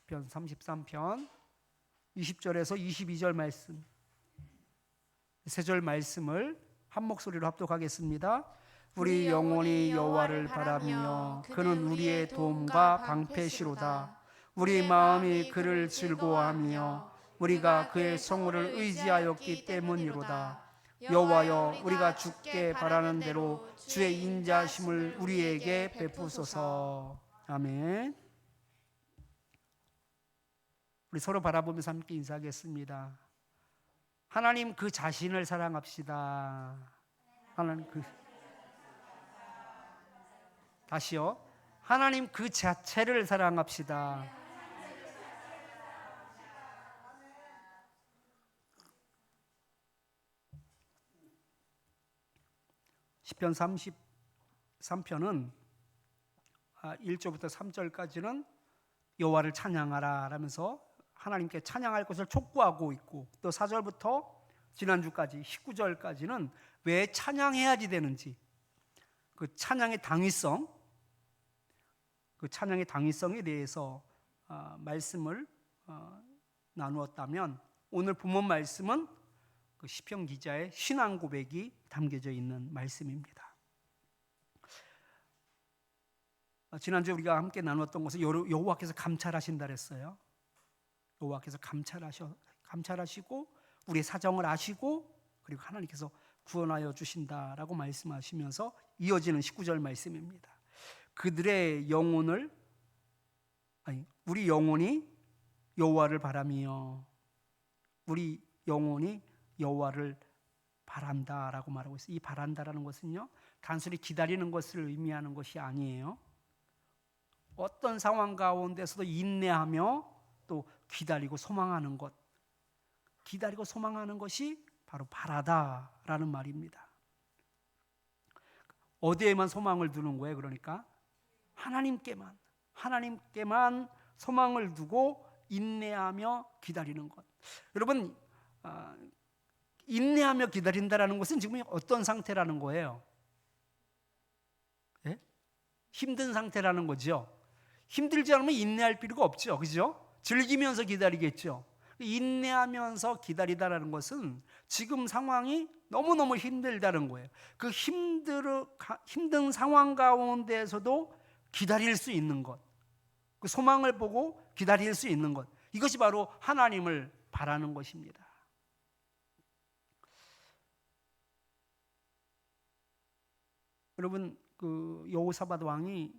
시편 33편 20절에서 22절 말씀, 세 절 말씀을 한 목소리로 합독하겠습니다. 우리 영혼이 여호와를 바라며 그는 우리의 도움과 방패시로다. 우리 마음이 그를 즐거워하며 우리가 그의 성호를 의지하였기 때문이로다. 여호와여, 우리가 주께 바라는 대로 주의 인자심을 우리에게 베푸소서. 아멘. 우리 서로 바라보면서 함께 인사하겠습니다. 하나님 그 자신을 사랑합시다. 하나님 다시요. 하나님 그 자체를 사랑합시다. 시편 33편은 1절부터 3절까지는 여호와를 찬양하라 라면서 하나님께 찬양할 것을 촉구하고 있고, 또 4절부터 지난주까지 19절까지는 왜 찬양해야지 되는지, 그 찬양의 당위성, 그 찬양의 당위성에 대해서 말씀을 나누었다면, 오늘 본문 말씀은 그 시편 기자의 신앙 고백이 담겨져 있는 말씀입니다. 지난주에 우리가 함께 나눴던 것은 여호와께서 감찰하신다 그랬어요. 여호와께서 감찰하시고 우리의 사정을 아시고, 그리고 하나님께서 구원하여 주신다라고 말씀하시면서 이어지는 19절 말씀입니다. 우리 영혼이 여호와를 바라며, 우리 영혼이 여호와를 바란다라고 말하고 있어요. 이 바란다라는 것은요, 단순히 기다리는 것을 의미하는 것이 아니에요. 어떤 상황 가운데서도 인내하며 또 기다리고 소망하는 것, 기다리고 소망하는 것이 바로 바라다라는 말입니다. 어디에만 소망을 두는 거예요? 그러니까 하나님께만 소망을 두고 인내하며 기다리는 것. 여러분, 인내하며 기다린다라는 것은 지금 어떤 상태라는 거예요? 예? 힘든 상태라는 거죠. 힘들지 않으면 인내할 필요가 없죠. 그죠? 즐기면서 기다리겠죠. 인내하면서 기다리다라는 것은 지금 상황이 너무너무 힘들다는 거예요. 그 힘든 상황 가운데에서도 기다릴 수 있는 것, 그 소망을 보고 기다릴 수 있는 것, 이것이 바로 하나님을 바라는 것입니다. 여러분, 그 여호사밧 왕이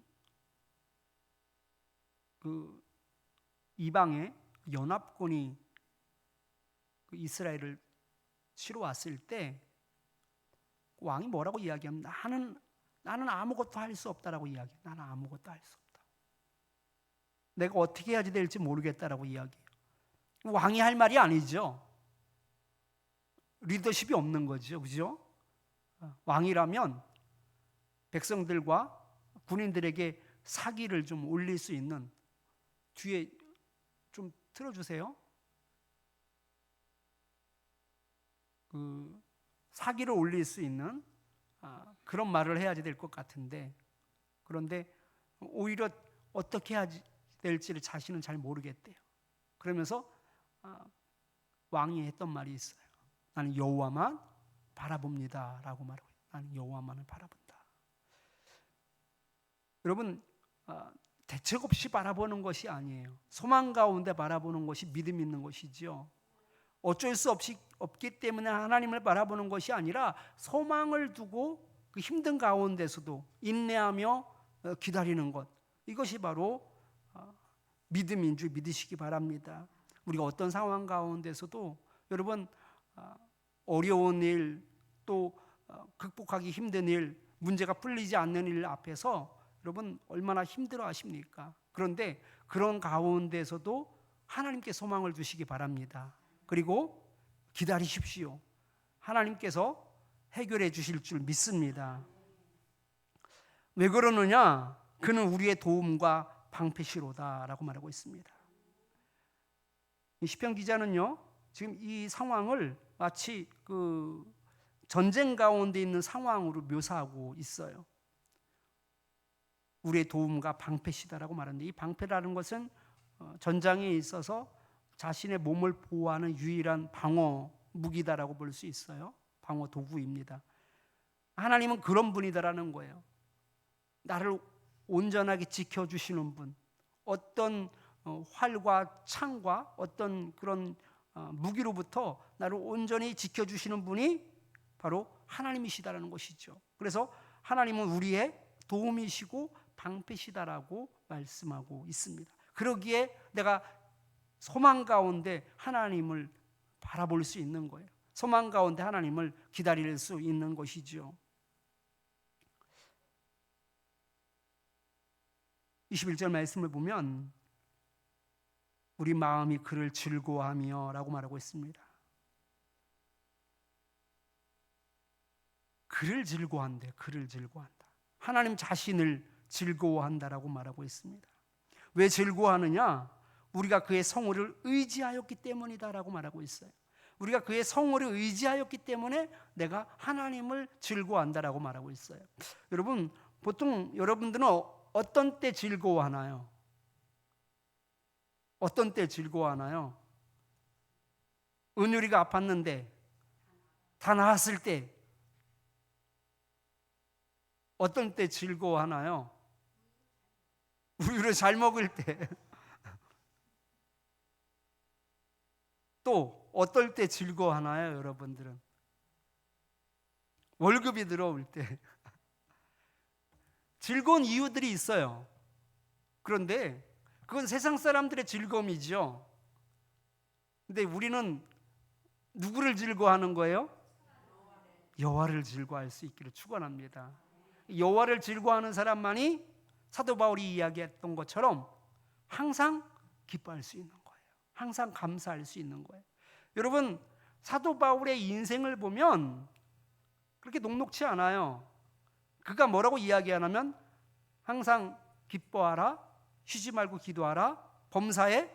그 이방의 연합군이 그 이스라엘을 치러 왔을 때 왕이 뭐라고 이야기합니다. 나는 아무것도 할 수 없다라고 이야기해요. 나는 아무것도 할 수 없다. 내가 어떻게 해야지 될지 모르겠다라고 이야기해요. 왕이 할 말이 아니죠. 리더십이 없는 거죠. 그죠? 왕이라면 백성들과 군인들에게 사기를 좀 올릴 수 있는, 뒤에 좀 틀어주세요. 그 사기를 올릴 수 있는 그런 말을 해야지 될 것 같은데, 그런데 오히려 어떻게 해야 될지를 자신은 잘 모르겠대요. 그러면서 왕이 했던 말이 있어요. 나는 여호와만 바라봅니다 라고 말하고, 나는 여호와만을 바라본다. 여러분, 대책 없이 바라보는 것이 아니에요. 소망 가운데 바라보는 것이 믿음 있는 것이죠. 어쩔 수 없기 때문에 하나님을 바라보는 것이 아니라 소망을 두고 그 힘든 가운데서도 인내하며 기다리는 것, 이것이 바로 믿음인 줄 믿으시기 바랍니다. 우리가 어떤 상황 가운데서도 여러분, 어려운 일, 또 극복하기 힘든 일, 문제가 풀리지 않는 일 앞에서 여러분 얼마나 힘들어 하십니까? 그런데 그런 가운데서도 하나님께 소망을 두시기 바랍니다. 그리고 기다리십시오. 하나님께서 해결해 주실 줄 믿습니다. 왜 그러느냐? 그는 우리의 도움과 방패시로다 라고 말하고 있습니다. 시편 기자는요, 지금 이 상황을 마치 그 전쟁 가운데 있는 상황으로 묘사하고 있어요. 우리의 도움과 방패시다라고 말하는데, 이 방패라는 것은 전장에 있어서 자신의 몸을 보호하는 유일한 방어 무기다라고 볼 수 있어요. 방어 도구입니다. 하나님은 그런 분이다라는 거예요. 나를 온전하게 지켜주시는 분, 어떤 활과 창과 어떤 그런 무기로부터 나를 온전히 지켜주시는 분이 바로 하나님이시다라는 것이죠. 그래서 하나님은 우리의 도움이시고 방패시다라고 말씀하고 있습니다. 그러기에 내가 소망 가운데 하나님을 바라볼 수 있는 거예요. 소망 가운데 하나님을 기다릴 수 있는 것이죠. 21절 말씀을 보면 우리 마음이 그를 즐거워하며 라고 말하고 있습니다. 그를 즐거워한대. 그를 즐거워한다. 하나님 자신을 즐거워한다라고 말하고 있습니다. 왜 즐거워하느냐? 우리가 그의 성호를 의지하였기 때문이다라고 말하고 있어요. 우리가 그의 성호를 의지하였기 때문에 내가 하나님을 즐거워한다라고 말하고 있어요. 여러분, 보통 여러분들은 어떤 때 즐거워하나요? 어떤 때 즐거워하나요? 은율이가 아팠는데 다 나았을 때. 어떤 때 즐거워하나요? 우유를 잘 먹을 때. 또 어떨 때 즐거워하나요, 여러분들은? 월급이 들어올 때. 즐거운 이유들이 있어요. 그런데 그건 세상 사람들의 즐거움이죠. 근데 우리는 누구를 즐거워하는 거예요? 여호와를 즐거워할 수 있기를 축원합니다. 여호와를 즐거워하는 사람만이 사도 바울이 이야기했던 것처럼 항상 기뻐할 수 있는 거예요. 항상 감사할 수 있는 거예요. 여러분, 사도 바울의 인생을 보면 그렇게 녹록치 않아요. 그가 뭐라고 이야기하냐면 항상 기뻐하라, 쉬지 말고 기도하라, 범사에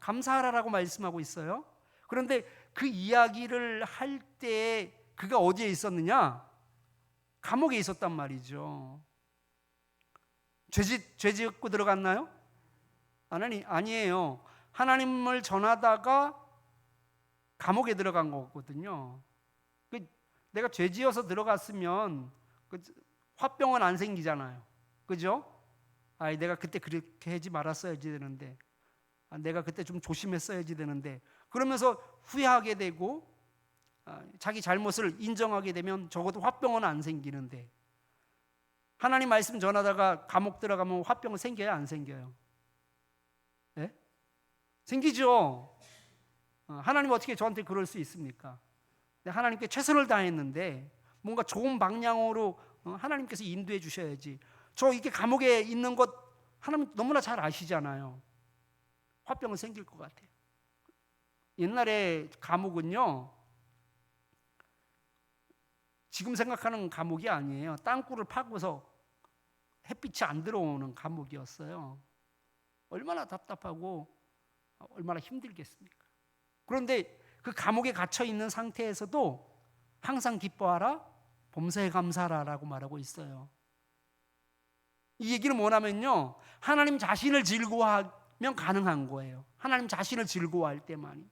감사하라라고 말씀하고 있어요. 그런데 그 이야기를 할 때 그가 어디에 있었느냐? 감옥에 있었단 말이죠. 죄 짓고 들어갔나요? 아니에요. 하나님을 전하다가 감옥에 들어간 거거든요. 내가 죄 지어서 들어갔으면 화병은 안 생기잖아요. 그죠? 내가 그때 그렇게 하지 말았어야지 되는데, 내가 그때 좀 조심했어야지 되는데, 그러면서 후회하게 되고 자기 잘못을 인정하게 되면 적어도 화병은 안 생기는데, 하나님 말씀 전하다가 감옥 들어가면 화병은 생겨요, 안 생겨요? 네? 생기죠. 하나님 어떻게 저한테 그럴 수 있습니까? 하나님께 최선을 다했는데 뭔가 좋은 방향으로 하나님께서 인도해 주셔야지. 저 이렇게 감옥에 있는 것 하나님 너무나 잘 아시잖아요. 화병은 생길 것 같아요. 옛날에 감옥은요, 지금 생각하는 감옥이 아니에요. 땅굴을 파고서 햇빛이 안 들어오는 감옥이었어요. 얼마나 답답하고 얼마나 힘들겠습니까? 그런데 그 감옥에 갇혀 있는 상태에서도 항상 기뻐하라, 범사에 감사하라라고 말하고 있어요. 이 얘기는 뭐냐면요, 하나님 자신을 즐거워하면 가능한 거예요. 하나님 자신을 즐거워할 때만이.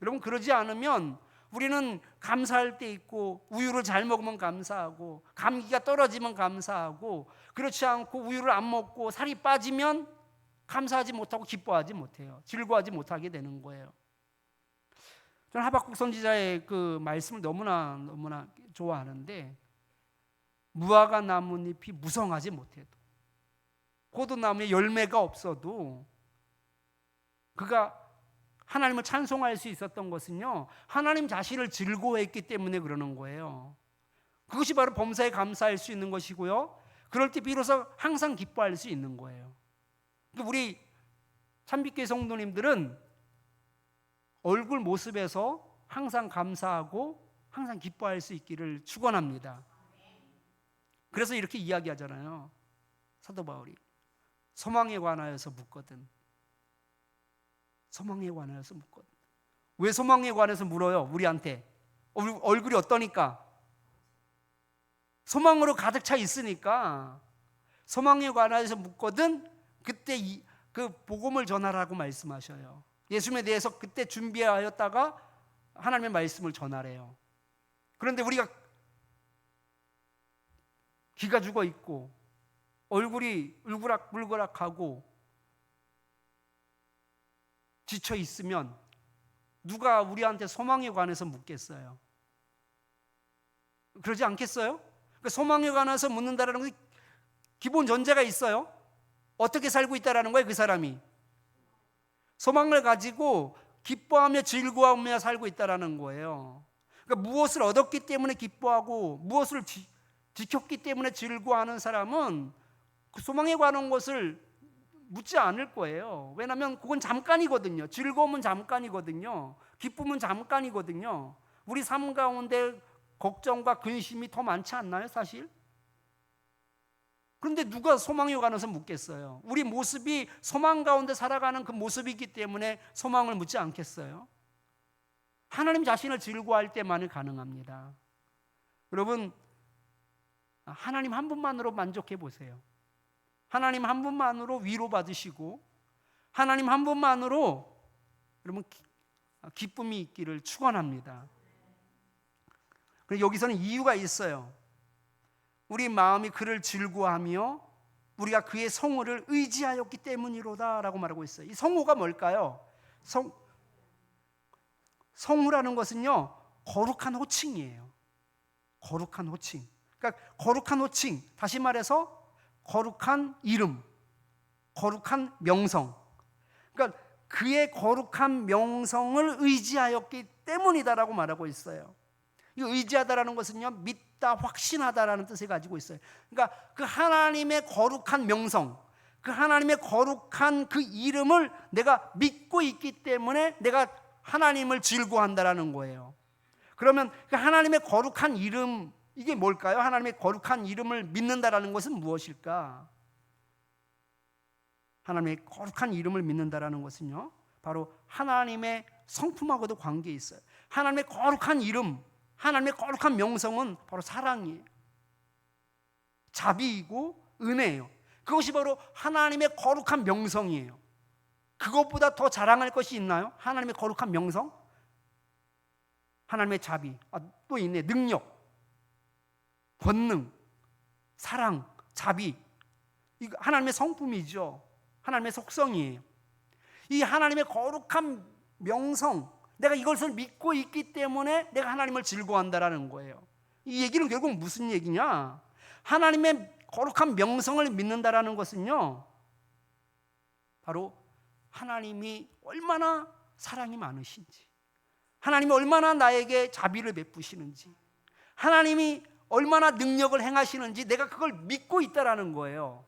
여러분, 그러지 않으면 우리는 감사할 때 있고, 우유를 잘 먹으면 감사하고, 감기가 떨어지면 감사하고, 그렇지 않고 우유를 안 먹고 살이 빠지면 감사하지 못하고 기뻐하지 못해요. 즐거워하지 못하게 되는 거예요. 저는 하박국 선지자의 그 말씀을 너무나 좋아하는데, 무화과 나뭇잎이 무성하지 못해도, 포도나무에 열매가 없어도 그가 하나님을 찬송할 수 있었던 것은요, 하나님 자신을 즐거워했기 때문에 그러는 거예요. 그것이 바로 범사에 감사할 수 있는 것이고요, 그럴 때 비로소 항상 기뻐할 수 있는 거예요. 우리 참빛교회 성도님들은 얼굴 모습에서 항상 감사하고 항상 기뻐할 수 있기를 축원합니다. 그래서 이렇게 이야기하잖아요. 사도 바울이 소망에 관하여서 묻거든. 소망에 관하여서 묻거든. 왜 소망에 관해서 물어요? 우리한테. 얼굴이 어떠니까? 소망으로 가득 차 있으니까 소망에 관하여서 묻거든. 그때 그 복음을 전하라고 말씀하셔요. 예수님에 대해서 그때 준비하였다가 하나님의 말씀을 전하래요. 그런데 우리가 기가 죽어 있고 얼굴이 울그락불그락하고 지쳐 있으면 누가 우리한테 소망에 관해서 묻겠어요? 그러지 않겠어요? 그러니까 소망에 관해서 묻는다는 건 기본 전제가 있어요. 어떻게 살고 있다라는 거예요, 그 사람이. 소망을 가지고 기뻐하며 즐거워하며 살고 있다라는 거예요. 그러니까 무엇을 얻었기 때문에 기뻐하고 무엇을 지켰기 때문에 즐거워하는 사람은 그 소망에 관한 것을 묻지 않을 거예요. 왜냐하면 그건 잠깐이거든요. 즐거움은 잠깐이거든요. 기쁨은 잠깐이거든요. 우리 삶 가운데 걱정과 근심이 더 많지 않나요, 사실? 그런데 누가 소망에 관해서 묻겠어요? 우리 모습이 소망 가운데 살아가는 그 모습이기 때문에 소망을 묻지 않겠어요? 하나님 자신을 즐거워할 때만이 가능합니다. 여러분, 하나님 한 분만으로 만족해 보세요. 하나님 한 분만으로 위로받으시고 하나님 한 분만으로 여러분 기쁨이 있기를 축원합니다. 여기서는 이유가 있어요. 우리 마음이 그를 즐거워하며 우리가 그의 성호를 의지하였기 때문이로다 라고 말하고 있어요. 이 성호가 뭘까요? 성호라는 것은요, 거룩한 호칭이에요. 거룩한 호칭. 그러니까 거룩한 호칭, 다시 말해서 거룩한 이름, 거룩한 명성. 그러니까 그의 거룩한 명성을 의지하였기 때문이다라고 말하고 있어요. 이 의지하다라는 것은요, 믿다, 확신하다라는 뜻을 가지고 있어요. 그러니까 그 하나님의 거룩한 명성, 그 하나님의 거룩한 그 이름을 내가 믿고 있기 때문에 내가 하나님을 즐거워한다라는 거예요. 그러면 그 하나님의 거룩한 이름, 이게 뭘까요? 하나님의 거룩한 이름을 믿는다라는 것은 무엇일까? 하나님의 거룩한 이름을 믿는다라는 것은요, 바로 하나님의 성품하고도 관계 있어요. 하나님의 거룩한 이름, 하나님의 거룩한 명성은 바로 사랑이에요. 자비이고 은혜예요. 그것이 바로 하나님의 거룩한 명성이에요. 그것보다 더 자랑할 것이 있나요? 하나님의 거룩한 명성? 하나님의 자비, 또 있네. 능력, 권능, 사랑, 자비. 이거 하나님의 성품이죠. 하나님의 속성이에요. 이 하나님의 거룩한 명성, 내가 이것을 믿고 있기 때문에 내가 하나님을 즐거워한다라는 거예요. 이 얘기는 결국 무슨 얘기냐? 하나님의 거룩한 명성을 믿는다라는 것은요, 바로 하나님이 얼마나 사랑이 많으신지, 하나님이 얼마나 나에게 자비를 베푸시는지, 하나님이 얼마나 능력을 행하시는지 내가 그걸 믿고 있다라는 거예요.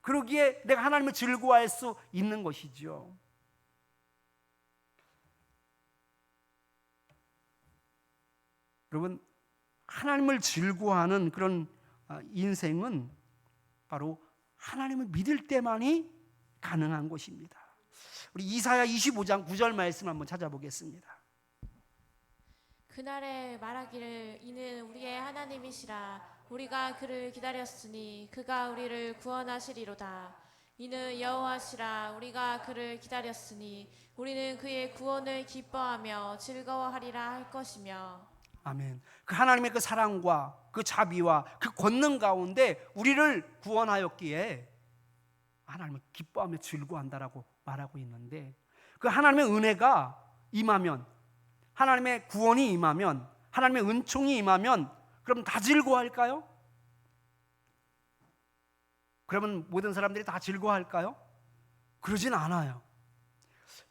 그러기에 내가 하나님을 즐거워할 수 있는 것이죠. 여러분, 하나님을 즐거워하는 그런 인생은 바로 하나님을 믿을 때만이 가능한 것입니다. 우리 이사야 25장 9절 말씀 한번 찾아보겠습니다. 그날에 말하기를 이는 우리의 하나님이시라. 우리가 그를 기다렸으니 그가 우리를 구원하시리로다. 이는 여호와시라. 우리가 그를 기다렸으니 우리는 그의 구원을 기뻐하며 즐거워하리라 할 것이며. 아멘. 그 하나님의 그 사랑과 그 자비와 그 권능 가운데 우리를 구원하였기에 하나님을 기뻐하며 즐거워한다라고 말하고 있는데, 그 하나님의 은혜가 임하면, 하나님의 구원이 임하면, 하나님의 은총이 임하면 그럼 다 즐거워할까요? 그러면 모든 사람들이 다 즐거워할까요? 그러진 않아요.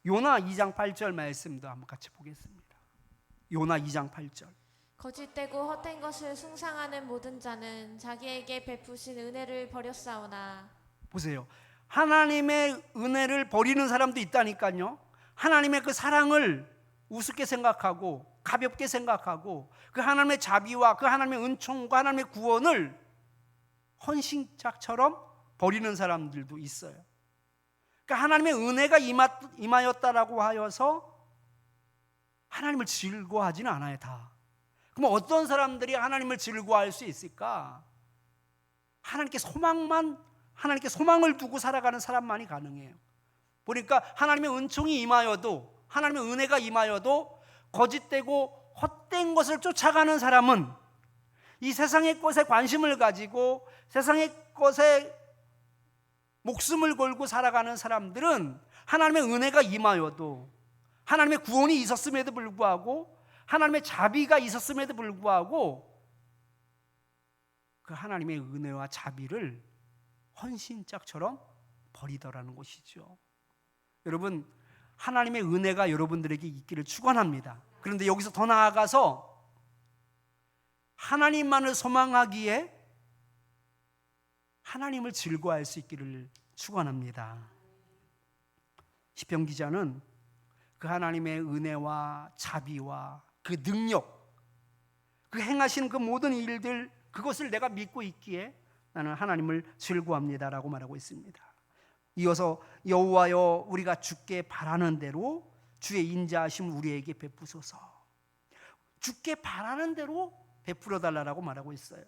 요나 2장 8절 말씀도 한번 같이 보겠습니다. 요나 2장 8절. 거짓되고 헛된 것을 숭상하는 모든 자는 자기에게 베푸신 은혜를 버렸사오나. 보세요. 하나님의 은혜를 버리는 사람도 있다니까요. 하나님의 그 사랑을 우습게 생각하고 가볍게 생각하고 그 하나님의 자비와 그 하나님의 은총과 하나님의 구원을 헌신짝처럼 버리는 사람들도 있어요. 그러니까 하나님의 은혜가 임하였다라고 하여서 하나님을 즐거워하지는 않아요, 다. 그럼 어떤 사람들이 하나님을 즐거워할 수 있을까? 하나님께 소망을 두고 살아가는 사람만이 가능해요. 보니까 하나님의 은총이 임하여도, 하나님의 은혜가 임하여도 거짓되고 헛된 것을 쫓아가는 사람은, 이 세상의 것에 관심을 가지고 세상의 것에 목숨을 걸고 살아가는 사람들은 하나님의 은혜가 임하여도, 하나님의 구원이 있었음에도 불구하고, 하나님의 자비가 있었음에도 불구하고 그 하나님의 은혜와 자비를 헌신짝처럼 버리더라는 것이죠. 여러분, 하나님의 은혜가 여러분들에게 있기를 축원합니다. 그런데 여기서 더 나아가서 하나님만을 소망하기에 하나님을 즐거워할 수 있기를 축원합니다. 시편 기자는 그 하나님의 은혜와 자비와 그 능력, 그 행하시는 그 모든 일들, 그것을 내가 믿고 있기에 나는 하나님을 즐거워합니다라고 말하고 있습니다. 이어서 여호와여 우리가 주께 바라는 대로 주의 인자하심 우리에게 베푸소서. 주께 바라는 대로 베풀어 달라고 말하고 있어요.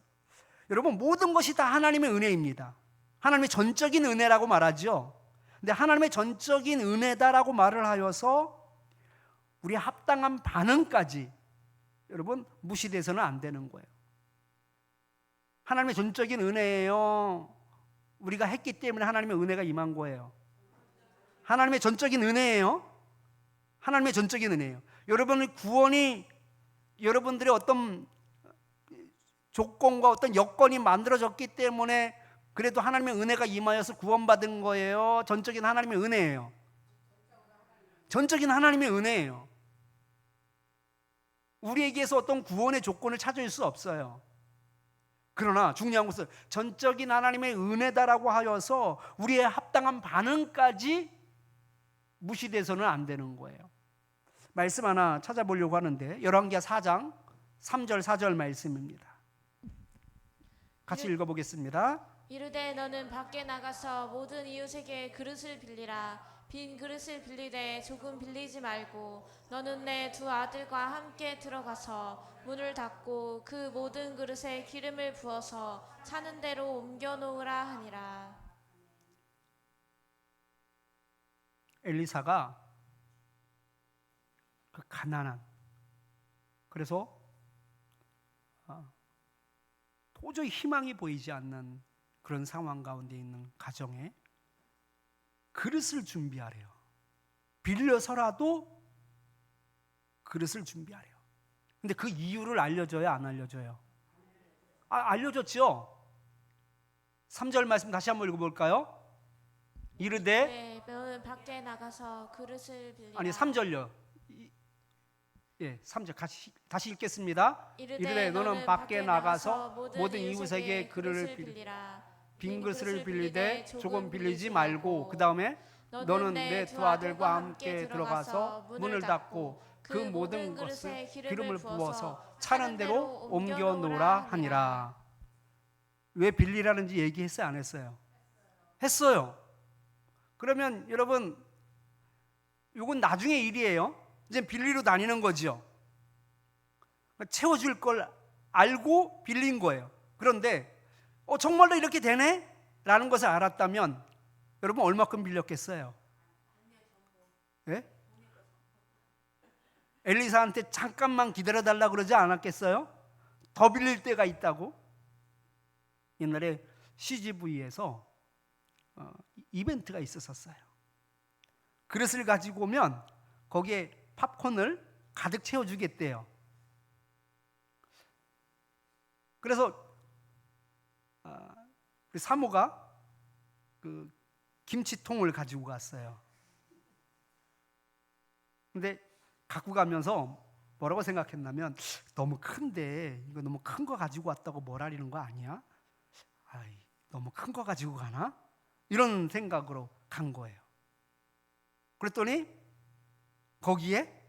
여러분, 모든 것이 다 하나님의 은혜입니다. 하나님의 전적인 은혜라고 말하죠. 근데 하나님의 전적인 은혜다라고 말을 하여서 우리의 합당한 반응까지 여러분 무시돼서는 안 되는 거예요. 하나님의 전적인 은혜예요. 우리가 했기 때문에 하나님의 은혜가 임한 거예요. 하나님의 전적인 은혜예요. 하나님의 전적인 은혜예요. 여러분의 구원이 여러분들의 어떤 조건과 어떤 여건이 만들어졌기 때문에 그래도 하나님의 은혜가 임하여서 구원받은 거예요. 전적인 하나님의 은혜예요. 전적인 하나님의 은혜예요. 우리에게서 어떤 구원의 조건을 찾을 수 없어요. 그러나 중요한 것은 전적인 하나님의 은혜다라고 하여서 우리의 합당한 반응까지 무시돼서는 안 되는 거예요. 말씀 하나 찾아보려고 하는데 열왕기하 4장 3절 4절 말씀입니다. 같이 읽어보겠습니다. 이르되 너는 밖에 나가서 모든 이웃에게 그릇을 빌리라. 빈 그릇을 빌리되 조금 빌리지 말고 너는 내 두 아들과 함께 들어가서 문을 닫고 그 모든 그릇에 기름을 부어서 차는 대로 옮겨 놓으라 하니라. 엘리사가 그 가난한, 그래서 도저히 희망이 보이지 않는 그런 상황 가운데 있는 가정에 그릇을 준비하래요. 빌려서라도 그릇을 준비하래요. 근데 그 이유를 알려줘요, 안 알려줘요? 알려줬죠. 3절 말씀 다시 한번 읽어볼까요? 이르되 네, 너는 밖에 나가서 그릇을 빌리라. 아니 3절요. 예, 3절 다시 읽겠습니다. 이르되 너는 밖에 나가서 모든 이웃에게 그릇을 빌리라. 빈 그릇을 빌리되 조금 빌리지 말고, 그 다음에 너는 내 두 아들과 함께 들어가서 문을 닫고 그 모든 것을 기름을 부어서 차는 대로 옮겨 놓으라 하니라. 왜 빌리라는지 얘기했어요, 안 했어요? 했어요. 그러면 여러분, 이건 나중에 일이에요. 이제 빌리러 다니는 거죠. 채워줄 걸 알고 빌린 거예요. 그런데 정말로 이렇게 되네? 라는 것을 알았다면 여러분 얼마큼 빌렸겠어요? 예? 엘리사한테 잠깐만 기다려달라 그러지 않았겠어요? 더 빌릴 때가 있다고? 옛날에 CGV에서 이벤트가 있었어요. 그릇을 가지고 오면 거기에 팝콘을 가득 채워주겠대요. 그래서 그 사모가 그 김치통을 가지고 갔어요. 근데 갖고 가면서 뭐라고 생각했냐면, 너무 큰데 이거 너무 큰 거 가지고 왔다고 뭐라리는 거 아니야? 너무 큰 거 가지고 가나? 이런 생각으로 간 거예요. 그랬더니 거기에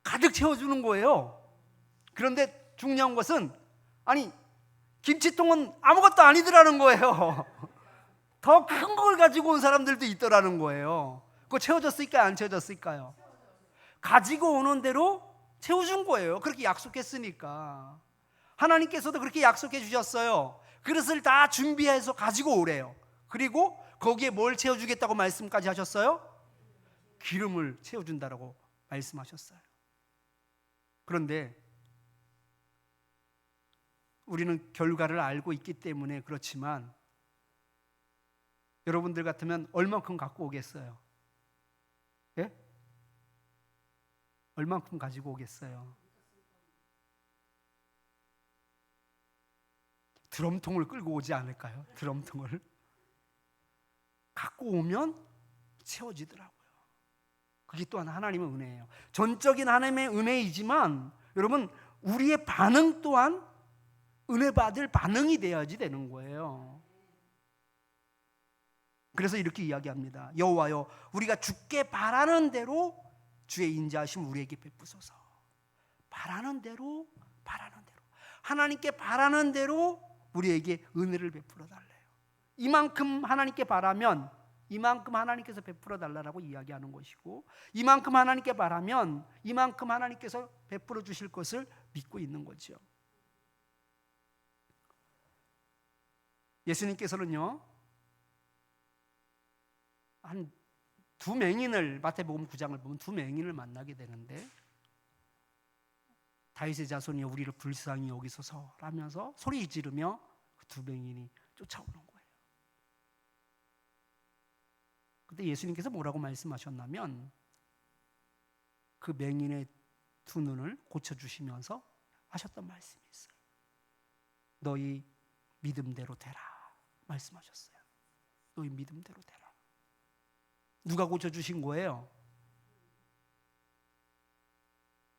가득 채워주는 거예요. 그런데 중요한 것은 김치통은 아무것도 아니더라는 거예요. 더 큰 걸 가지고 온 사람들도 있더라는 거예요. 그거 채워졌을까요? 안 채워졌을까요? 가지고 오는 대로 채워준 거예요. 그렇게 약속했으니까. 하나님께서도 그렇게 약속해 주셨어요. 그릇을 다 준비해서 가지고 오래요. 그리고 거기에 뭘 채워주겠다고 말씀까지 하셨어요? 기름을 채워준다라고 말씀하셨어요. 그런데 우리는 결과를 알고 있기 때문에 그렇지만 여러분들 같으면 얼만큼 갖고 오겠어요? 예? 얼만큼 가지고 오겠어요? 드럼통을 끌고 오지 않을까요? 드럼통을 갖고 오면 채워지더라고요. 그게 또한 하나님의 은혜예요. 전적인 하나님의 은혜이지만 여러분, 우리의 반응 또한 은혜 받을 반응이 돼야지 되는 거예요. 그래서 이렇게 이야기합니다. 여호와여, 우리가 주께 바라는 대로 주의 인자하심 우리에게 베푸소서. 바라는 대로, 바라는 대로, 하나님께 바라는 대로 우리에게 은혜를 베풀어 달래요. 이만큼 하나님께 바라면 이만큼 하나님께서 베풀어 달라고 이야기하는 것이고, 이만큼 하나님께 바라면 이만큼 하나님께서 베풀어 주실 것을 믿고 있는 거죠. 예수님께서는요, 한 두 맹인을, 마태복음 9장을 보면 두 맹인을 만나게 되는데, 다윗의 자손이 우리를 불쌍히 여기소서 라면서 소리 지르며 그 두 맹인이 쫓아오는 거예요. 그때 예수님께서 뭐라고 말씀하셨냐면, 그 맹인의 두 눈을 고쳐주시면서 하셨던 말씀이 있어요. 너희 믿음대로 되라 말씀하셨어요. 너희 믿음대로 되라. 누가 고쳐주신 거예요?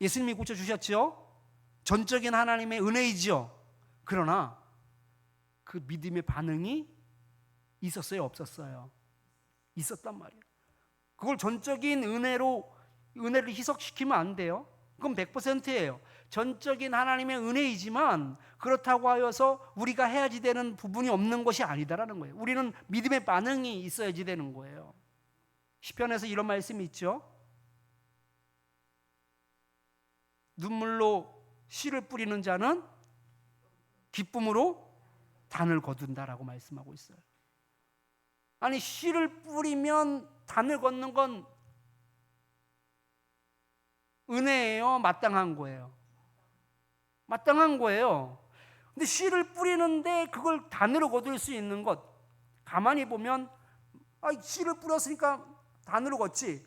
예수님이 고쳐주셨죠? 전적인 하나님의 은혜이죠. 그러나 그 믿음의 반응이 있었어요? 없었어요? 있었단 말이에요. 그걸 전적인 은혜를 희석시키면 안 돼요. 그건 100%예요. 전적인 하나님의 은혜이지만 그렇다고 하여서 우리가 해야지 되는 부분이 없는 것이 아니다라는 거예요. 우리는 믿음의 반응이 있어야지 되는 거예요. 시편에서 이런 말씀이 있죠. 눈물로 씨를 뿌리는 자는 기쁨으로 단을 거둔다라고 말씀하고 있어요. 아니, 씨를 뿌리면 단을 걷는 건 은혜예요? 마땅한 거예요? 마땅한 거예요. 근데 씨를 뿌리는데 그걸 단으로 거둘 수 있는 것, 가만히 보면 씨를 뿌렸으니까 단으로 걷지,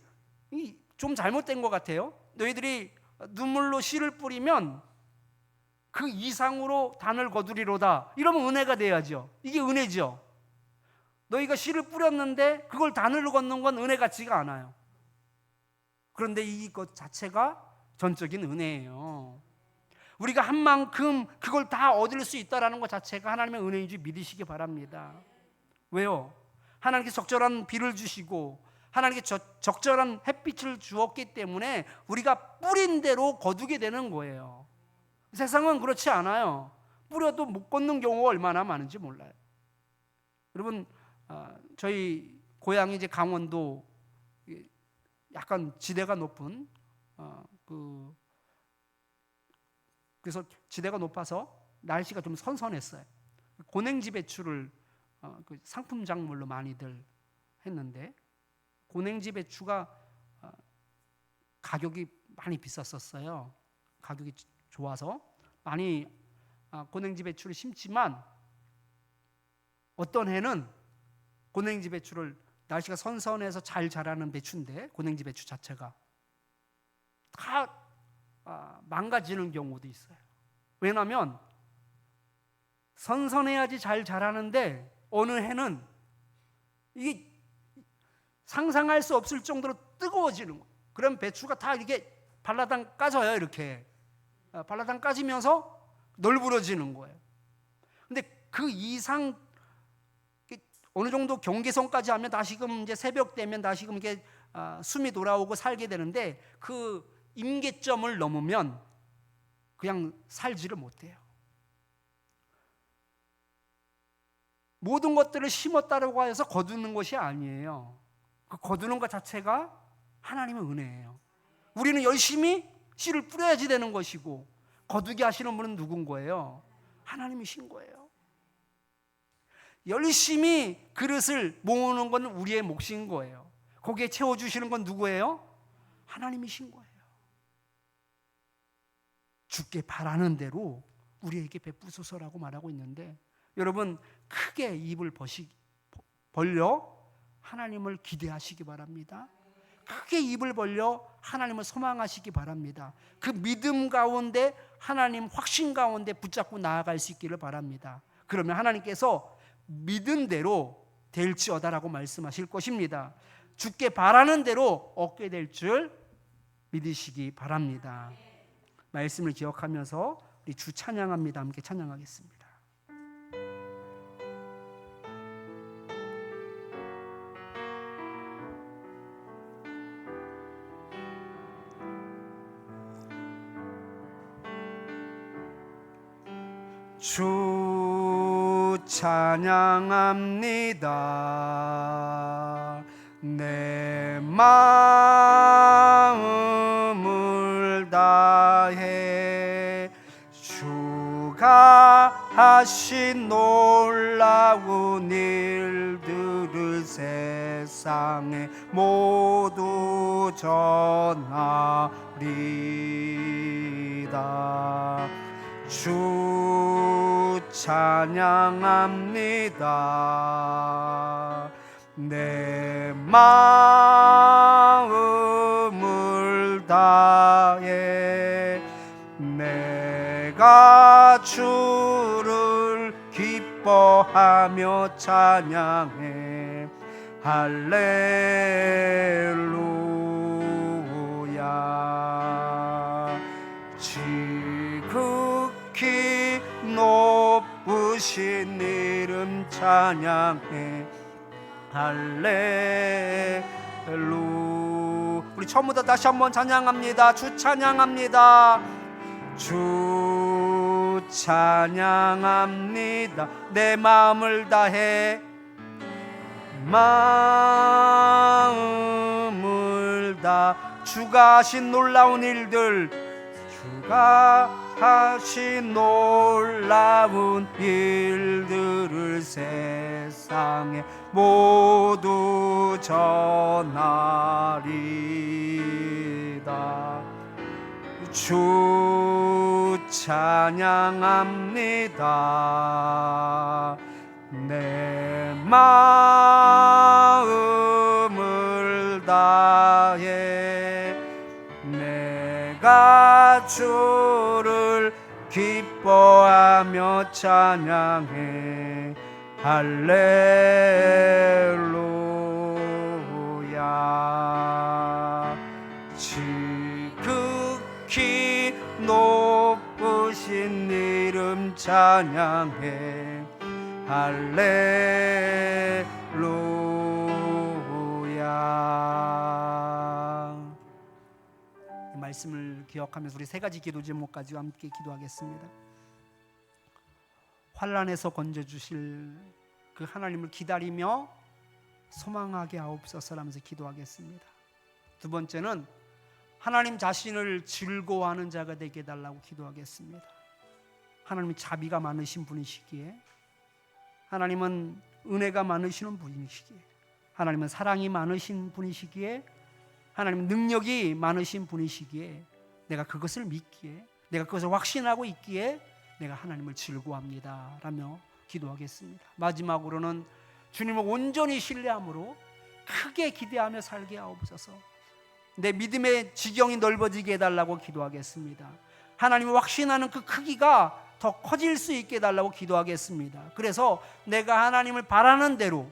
좀 잘못된 것 같아요. 너희들이 눈물로 씨를 뿌리면 그 이상으로 단을 거두리로다, 이러면 은혜가 돼야죠. 이게 은혜죠. 너희가 씨를 뿌렸는데 그걸 단으로 걷는 건 은혜 같지가 않아요. 그런데 이것 자체가 전적인 은혜예요. 우리가 한 만큼 그걸 다 얻을 수 있다는 것 자체가 하나님의 은혜인 줄 믿으시기 바랍니다. 왜요? 하나님께서 적절한 비를 주시고 하나님께서 적절한 햇빛을 주었기 때문에 우리가 뿌린 대로 거두게 되는 거예요. 세상은 그렇지 않아요. 뿌려도 못 걷는 경우가 얼마나 많은지 몰라요. 여러분, 저희 고향이 이제 강원도, 약간 지대가 높은 그래서 지대가 높아서 날씨가 좀 선선했어요. 고냉지 배추를 상품 작물로 많이들 했는데, 고냉지 배추가 가격이 많이 비쌌었어요. 가격이 좋아서 많이 고냉지 배추를 심지만, 어떤 해는 고냉지 배추를, 날씨가 선선해서 잘 자라는 배추인데 고냉지 배추 자체가 다 망가지는 경우도 있어요. 왜냐하면 선선해야지 잘 자라는데 어느 해는 이게 상상할 수 없을 정도로 뜨거워지는 거예요. 그럼 배추가 다 이렇게 발라당 까져요. 이렇게 발라당 까지면서 널브러지는 거예요. 근데 그 이상 어느 정도 경계선까지 하면 다시금 이제 새벽 되면 다시금 이게 숨이 돌아오고 살게 되는데, 그 임계점을 넘으면 그냥 살지를 못해요. 모든 것들을 심었다고 해서 거두는 것이 아니에요. 그 거두는 것 자체가 하나님의 은혜예요. 우리는 열심히 씨를 뿌려야지 되는 것이고, 거두게 하시는 분은 누군 거예요? 하나님이신 거예요. 열심히 그릇을 모으는 건 우리의 몫인 거예요. 거기에 채워주시는 건 누구예요? 하나님이신 거예요. 주께 바라는 대로 우리에게 베푸소서라고 말하고 있는데, 여러분 크게 입을 벌려 하나님을 기대하시기 바랍니다. 크게 입을 벌려 하나님을 소망하시기 바랍니다. 그 믿음 가운데, 하나님 확신 가운데 붙잡고 나아갈 수 있기를 바랍니다. 그러면 하나님께서 믿은 대로 될지어다라고 말씀하실 것입니다. 주께 바라는 대로 얻게 될 줄 믿으시기 바랍니다. 말씀을 기억하면서 우리 주 찬양합니다. 함께 찬양하겠습니다. 주 찬양합니다. 내 마음을 다해 주가 하신 놀라운 일들을 세상에 모두 전하리다. 주 찬양합니다. 내 마음을 다해 내가 주를 기뻐하며 찬양해. 할렐루야. 지극히 높으신 이름 찬양해. 할렐루. 우리 처음부터 다시 한번 찬양합니다. 주 찬양합니다. 주 찬양합니다. 내 마음을 다해 마음을 다 주가 하신 놀라운 일들, 주가 하신 놀라운 일들을 세상에 모두 전하리다. 주 찬양합니다. 내 마음을 다해 내가 주를 기뻐하며 찬양해. 할렐루야. 지극히 높으신 이름 찬양해. 할렐루야. 이 말씀을 기억하면서 우리 세 가지 기도 제목 가지고 함께 기도하겠습니다. 환난에서 건져주실 그 하나님을 기다리며 소망하게 하옵소서라면서 기도하겠습니다. 두 번째는 하나님 자신을 즐거워하는 자가 되게 해달라고 기도하겠습니다. 하나님은 자비가 많으신 분이시기에, 하나님은 은혜가 많으시는 분이시기에, 하나님은 사랑이 많으신 분이시기에, 하나님은 능력이 많으신 분이시기에, 내가 그것을 믿기에, 내가 그것을 확신하고 있기에 내가 하나님을 즐거워합니다 라며 기도하겠습니다. 마지막으로는 주님을 온전히 신뢰함으로 크게 기대하며 살게 하옵소서. 내 믿음의 지경이 넓어지게 해달라고 기도하겠습니다. 하나님을 확신하는 그 크기가 더 커질 수 있게 해달라고 기도하겠습니다. 그래서 내가 하나님을 바라는 대로,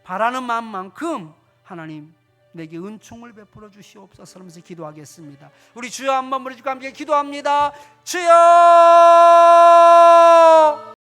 바라는 마음만큼 하나님 내게 은총을 베풀어 주시옵소서 하면서 기도하겠습니다. 우리 주여 한번 부르시고 함께 기도합니다. 주여!